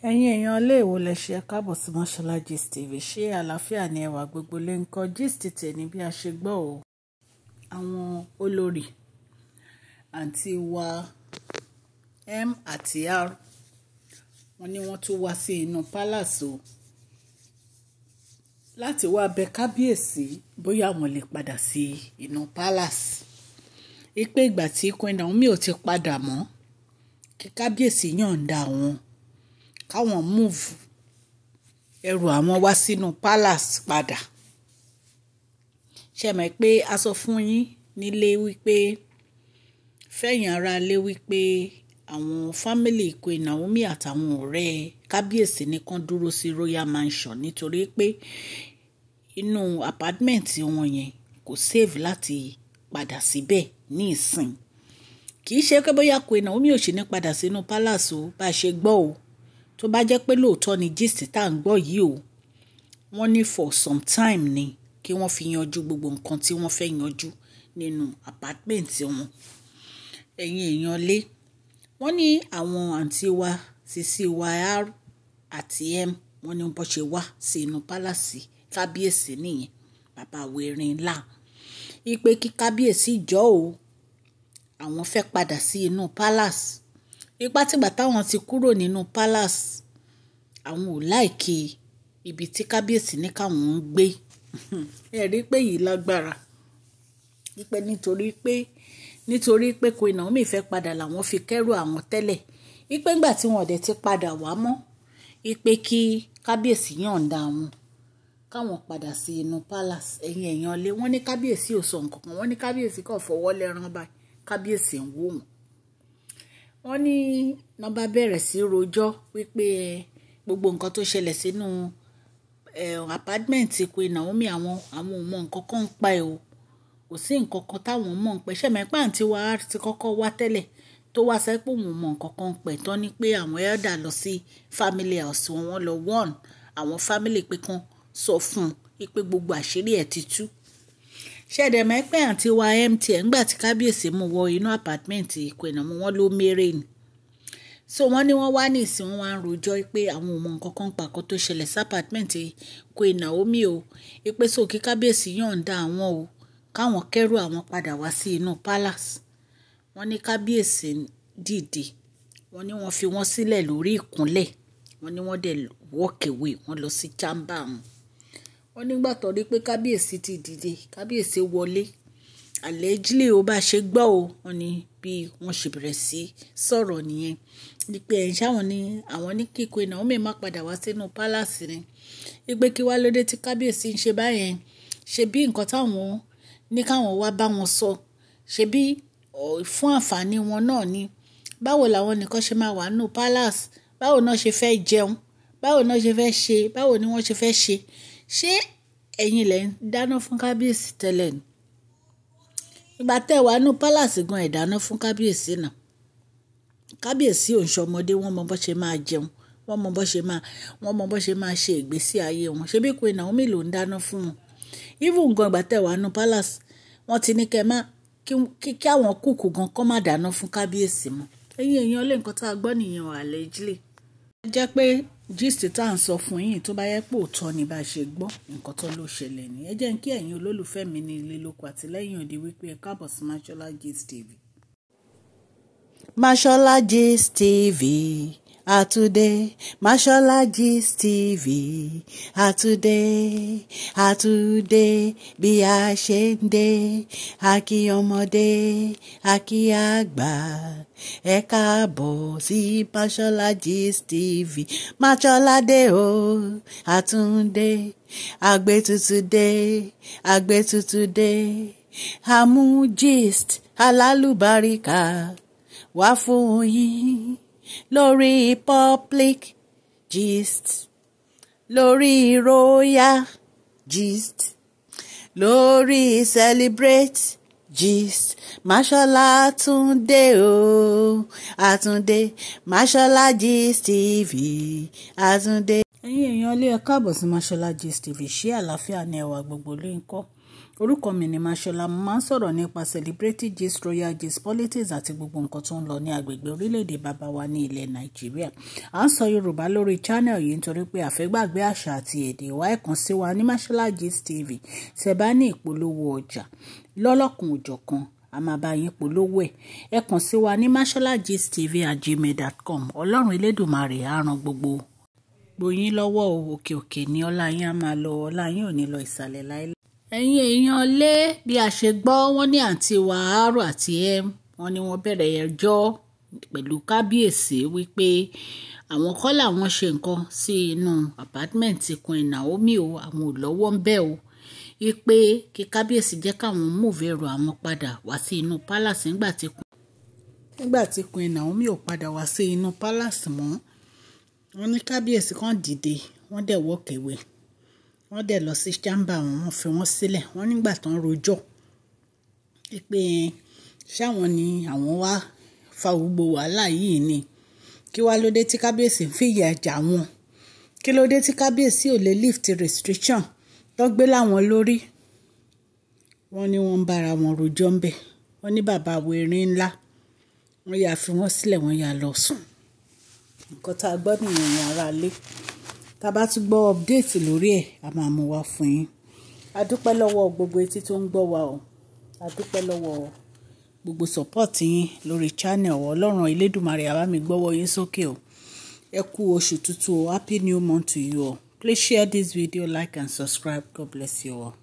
ẹ̀yin èèyàn ilé ìwò lẹ ṣe káàbọ̀ sí Mashola Gist TV. Ṣé àlàáfíà ni ẹwà gbogbo lè ń kọ́ gist tẹ̀ní bí a ṣe gbọ́ o. Àwọn olórí àǹtí wa M àti R wọ́n ní wọ́n tún wá sí inú palace o láti wá bẹ kábíyèsí bóyá wọ́n lè padà sí inú palace. Ipe ìgbà tí Queen Naomi ò ti padà mọ́ kí kábíyèsí yọ̀ǹda wọn káwọn move ẹrù àwọn wá sínú palace padà. Ṣé mọ̀ pé a sọ fún yín nílé wípé fẹ̀yìn ara lé wípé àwọn family Queen Naomi àtàwọn ọ̀rẹ́ kábíyèsí nìkan dúró sí Royal Mansion nítorí pé inú apartment wọn yẹn kò save láti padà síbẹ̀ ní ìsìn. Kì í ṣe pé bóyá Queen Naomi ò ṣe ní padà sínú palace o bá ṣe gbọ́ o. Tó bá jẹ́ pé lóòótọ́ ni gist tá à ń gbọ́ yìí o, wọ́n ní for some time ni kí wọ́n fi yanjú gbogbo nǹkan tí wọ́n fẹ́ yanjú nínú apartment wọn. Ẹ̀yin èèyàn lé wọ́n ní àwọn àǹtí wa Sisi wa R àti M wọ́n ní bó ṣe wá sí inú pálásì kábíyèsí nìyẹn bàbá wẹ̀rin ńlá ipe kí kábíyèsí jọ o àwọn fẹ́ padà sí inú palace. Ipa tìgbà táwọn ti kúrò nínú palace àwọn ò láìkí ibi tí kábíyèsí ní káwọn ń gbé. Ẹ rí pé yìí lágbára wípé nítorí pé Queen Naomi fẹ́ padà làwọn fi kẹ́rù àwọn tẹ́lẹ̀ wípé ńgbà tí wọn dẹ̀ ti padà wá mọ́ wípé kí kábíyèsí yọ̀ǹda wọn káwọn padà sí inú palace. Ẹ̀yin èèyàn lé wọ́n ní kábíyèsí ò sọ nǹkan kan, wọ́n ní kábíyèsí kàn fọwọ́ lẹ́ran báyìí kábíyèsí ń wò wọ́n. Wọ́n ní nọ́mbà bẹ̀rẹ̀ sí rojọ́ wípé gbogbo nǹkan tó ṣẹlẹ̀ sínú apartment Queen Naomi àwọn ò mọ nǹkan kan ń pa ẹ̀ o. Kò sí nǹkan kan táwọn mọ̀ ń pẹ́. Ṣẹ̀mẹ̀ pé àǹtí wa ti kọ́kọ́ wá tẹ́lẹ̀ tó wá sẹ́ pé òun mọ nǹkan kan ń pẹ́ tán ni pé àwọn elder lọ sí family house wọn lọ warn àwọn family pé kan sọ fún un pé gbogbo àṣírí ẹ̀ ti tú. Ṣẹ̀dẹ̀mẹ̀ pé àǹtí wa MTN ńgbà tí kábíyèsí mú wọ inú apartment Queen Naomi wọn ló mérè ni. So wọ́n ní wọ́n wá ní ìsìn wọn wá ń rojọ́ pé àwọn ò mọ nǹkan kan pàkó tó ṣẹlẹ̀ sí apartment Queen Naomi o. Pé so kí kábíyèsí yọ̀ǹda àwọn o káwọn kẹ́rù àwọn padà wá sí inú palace. Wọ́n ní kábíyèsí dìde wọ́n ní wọ́n fi wọ́n sílẹ̀ lórí ìkúnlẹ̀ wọ́n ní wọ́n dẹ̀ walk away wọ́n lọ sí chamber wọn. Wọ́n nígbà tó rí pé kábíyèsí ti dìde kábíyèsí wọlé allegedly ó bá ṣe gbọ́ o. Wọ́n ní bí wọ́n ṣe bẹ̀rẹ̀ sí sọ̀rọ̀ nìyẹn ní pé ẹ̀yìn sáwọn ní àwọn ní kí Queen Naomi má padà wá sínú palace ni wípé kí wá lóde tí kábíyèsí ń ṣe báyẹn ṣe bí nǹkan táwọn ní káwọn wá bá wọn sọ ṣe bí fún àǹfààní wọn náà ni. Báwo làwọn nìkan ṣe máa wà nínú palace, báwo náà ṣe fẹ́ jẹun, báwo náà ṣe fẹ́ ṣe, báwo ni wọ́n ṣe fẹ́ ṣe. Ṣé ẹ̀yin lẹ ń dáná fún kábíyèsí tẹ́lẹ̀ ni? Ìgbà tẹ́ wà nínú palace gan ẹ̀ dáná fún kábíyèsí náà. Kábíyèsí ò ń ṣọmọdé, wọ́n mọ bó ṣe máa jẹun, wọ́n mọ bó ṣe máa ṣe ìgbésí ayé wọn. Ṣé bí Queen Naomi ló ń dáná fún wọn? Even gan ìgbà tẹ́ wà nínú palace wọ́n ti ní kí àwọn kúkú gan kọ́ má dáná fún kábíyèsí mọ́. Ẹ̀yin èèyàn lé nǹkan tá a gbọ́ nìyẹn wà allegedly. Ẹ jẹ́ pé gist tá à ń sọ fún yín tó bá yẹ pé òótọ́ ni bá ṣe gbọ́ nǹkan tó ló ṣẹlẹ̀ ní. Ẹ jẹ́ kí ẹ̀yin olólùfẹ́ mi ní ilé lóko àtìlẹ́yìn òde wípé ẹ káàbọ̀ sí Mashola Gist TV. Mashola Gist TV. Àtúndé Mashola Gist TV. Àtúndé bí a ṣe ń dé a kí ọmọdé a kí àgbà ẹ káàbọ̀ sí Mashola Gist TV. Mashola dé o Àtúndé àgbé tuntun dé àmú gist alálùbáríkà wá fún yín lórí public gist lórí royal gist lórí celebrate gist. Mashola Àtúndé o Àtúndé Mashola Gist TV Àtúndé. Ẹ̀yin èèyàn lé ẹ káàbọ̀ sí Mashola Gist TV. Ṣé àlàáfíà ni ẹwà gbogbo lè ń kọ́? Orúkọ mi ni Mashola, mo máa ń sọ̀rọ̀ nípa celebrity gist, royal gist, politics àti gbogbo nǹkan tó ń lọ ní agbègbè orílẹ̀-èdè bàbá wa ní ilẹ̀ Nàìjíríà. À ń sọ Yorùbá lórí channel yìí nítorí pé àfẹ́gbàgbé àṣà àti èdè wa. Ẹ kàn sí wa ní Mashola Gist TV. Tẹ́ bá ní ìpolówó ọjà lọ́lọ́kun òjọ̀kan, a máa bá yín polówó ẹ̀. Ẹ kàn sí wa ní masholagist@gmail.com. Ọlọ́run Elédùmarè á ran gbogbo yín lọ́wọ́ òkè òkè ní ọlá yín á máa lọ, ọlá yín ò ní lọ ìsàlẹ̀ láéláé. Ẹ̀yin èèyàn lé bí a ṣe gbọ́, wọ́n ní àǹtí wa Aro àti wọ́n ní wọ́n bẹ̀rẹ̀ ẹjọ́ pẹ̀lú kábíyèsí wípé àwọn kọ́ làwọn ṣe nǹkan sí inú apartment Queen Naomi o, àwọn ò lọ́wọ́ ń bẹ̀ o, wípé kí kábíyèsí jẹ́ káwọn move ẹrù àwọn padà wá sí inú palace nígbà tí Queen Naomi ò padà wá sí inú palace mọ́. Wọ́n ní kábíyèsí kan dìde, wọ́n dẹ̀ walk away, wọ́n dẹ̀ lọ sí chamber wọ́n fi wọ́n sílẹ̀. Wọ́n nígbà tán rojọ́ pé ṣáwọn ni àwọn wá fa gbogbo wàhálà yìí ni, kí wá ló dé tí kábíyèsí ń fìyà jà wọn, kí ló dé tí kábíyèsí ò lè lift restriction tó gbé láwọn lórí. Wọ́n ní wọ́n ń bára wọn rojọ́ ń bẹ̀. Wọ́n ní bàbá wèrè ńlá, wọ́n yà fi wọ́n sílẹ̀, wọ́n yà lọ sùn. Nǹkan tá a gbọ́ nìyẹn ní ara lé. Tá a bá tún gbọ́ update lórí ẹ̀, a máa mú wá fún yín. A dúpẹ́ lọ́wọ́ gbogbo etí tó ń gbọ́ wa o. A dúpẹ́ lọ́wọ́ gbogbo support yín lórí channel o. Ọlọ́run Elédùmarè á bá mi gbọ́wọ́ yín sókè o. Ẹ kú oṣù tuntun o. Happy new month to you all. Please share this video, like and subscribe. God bless you all.